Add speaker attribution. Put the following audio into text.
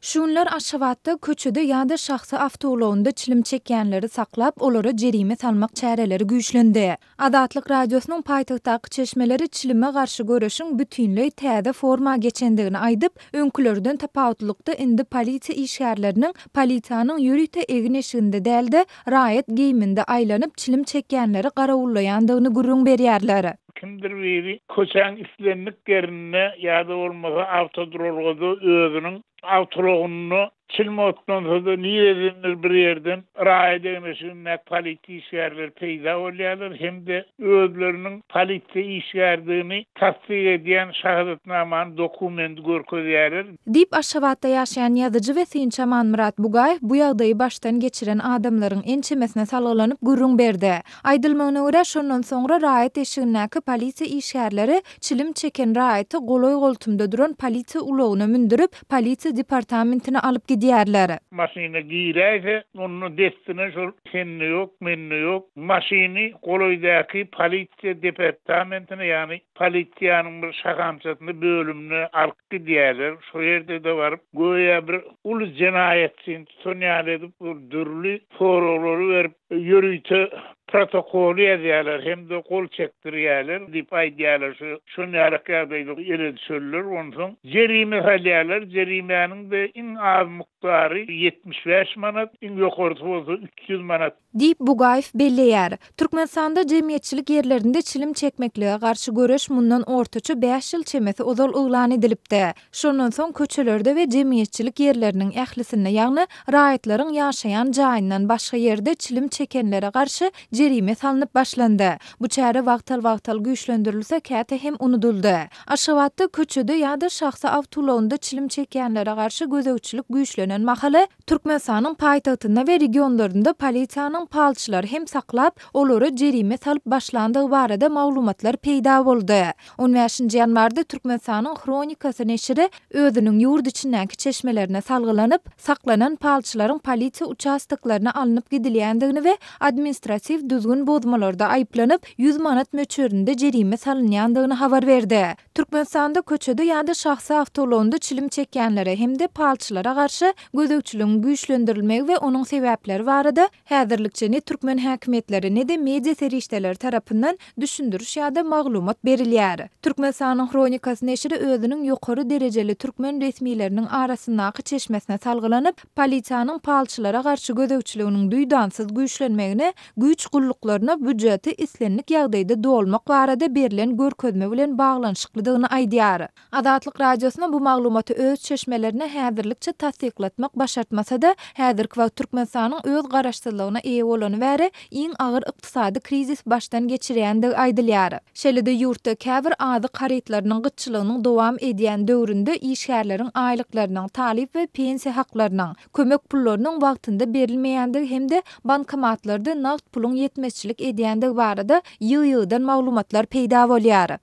Speaker 1: Şunlar Aşgabatda köçede ýa-da şahsy awtologunda çilim çekýänleri saklap, olara jerime salmak çäreleri güýçlendi. Adatlyk radiosynyň paýtagtdaky çeşmeleri çilime garşy göreşiň bütünlüği täze forma geçendigini aýdyp, öňkülerden tapawutlukda indi polisiýa işgärleriniň polisiýanyň ýürüýte egin eşiginde dälde raýat giýiminde aýlanyp çilim çekýänleri garawullaýandygyny gürrüň berýärler.
Speaker 2: Kimdir biri köçäň islenlik yerine ýa-da bolmasa awtodrolgoda özüniň awtologyny çilmotdan sonra niýedendir bir ýerden raýat emeşine polisiýa işgärleri peýda bolýarlar hem-de özleriniň polisiýa işgärdigini tasdik edýän şahadatnamany dokument görkezýärler.
Speaker 1: Dip Aşgabatda ýaşaýan ýazyjy we Sinçaman Murat Bugaýew bu ýagdaýy baştan geçiren adamlaryň ençemesine salgylanyp gürrüň berdi. Aýdylmagyna görä şondan soňra raýat eşigindäki polisiýa işgärleri çilim çeken raýaty goloý goltumda duran polisiýa ulagyna mündürip polisiýa departamentine alyp gidýärler.
Speaker 2: Maşyna giýräýse, onu destine şol sende ýok, mende ýok. Maşyny goloýdaky polisiýa departamentine, ýani polisiýanyň bir şahamçatyny bölümine alyp gidýärler. Şo ýerde de baryp goýa bir uly jenaýetçini sonýar edip, dürli soraglary berip ýürüýte protokoly ýazýarlar hem-de kol çekdirýärler, diýip aýdýarlar. Şo närekärde ele düşürler, ondan jerime salýarlar. Jerimenin de iň az miqdary 75 manat, iň ýokarysy bolsa 300 manat.
Speaker 1: Diýip Bugaýew belleýär. Türkmenistanda jemgyýetçilik ýerlerinde çilim çekmeklige garşy göreş mundan ortaça 5 ýyl çemesi ozal uglan edilipdi. Şondan soň köçelerde we jemgyýetçilik ýerleriniň ählisine, ýagny raýatlaryň ýaşaýan jaýyndan başga ýerde çilim çekenlere garşy jerime salınıp başlandy. Bu çäre wagtal güýçlendirilse käte hem unuduldy. Aşgabatda köçede ýa-da şahsy awtologunda çilim çekýänlere garşy gözegçilik güýçlenen mahaly Türkmenistanyň paýtagtynda we regionlarynda polisiýanyň palçylary hem saklap, olara jerime salyp başlandygy barada maglumatlar peýda boldy. 15-nji ýanwarda Türkmenistanyň Kronikasy neşri özüniň ýurt içindäki çeşmelerine salgylanyp, saklanan palçylaryň polisiýa участоklaryna alınıp gidilýändigini we administrativ düzgün bozmalarda aýplanyp 100 manat möçberinde jerime salynýandygyny habar berdi. Türkmenistanda köçede ýa-da şahsy awtologunda çilim çekýänlere hem-de palçylara garşy gözegçiligiň güýçlendirilmegi we onuň sebäpleri barada häzirlikçe ne türkmen häkimetleri ne de media serişdeleri tarapyndan düşündürüş ýa-da maglumat berilýär. Türkmenistanyň Kronikasy neşri özüniň ýokary derejeli türkmen resmiýetleriniň arasyndaky çeşmesine salgylanyp, polisiýanyň palçylara garşy gözegçiliginiň duýdansyz güýçlenmegine, güýç gullyklaryna büdjeti islenlik ýagdaýda dolmak barada berilen görkezme bilen baglanyşyklydygyny aýdýar. Adatlyk radiosyna bu maglumaty öz çeşmelerine häzirlikçe tasdiklatmak başartmasa-da, häzirki wagt Türkmenistanyň öz garaşsyzlygyna eýe bolany bäri iň agyr ykdysady krizis baştan geçirýändigi aýdylýar. Şeýle-de ýurtda käbir ady garytlarynyň gyçylygynyň dowam edýän döwründe işgärleriň aýlyklarynyň, talip we pensiýa haklarynyň, kömek pullarynyň wagtynda berilmeýändigi hem-de bankomatlarda nagt puluň ýetmezçilik edýändigi barada ýyl-ýyldan maglumatlar peýda bolýar.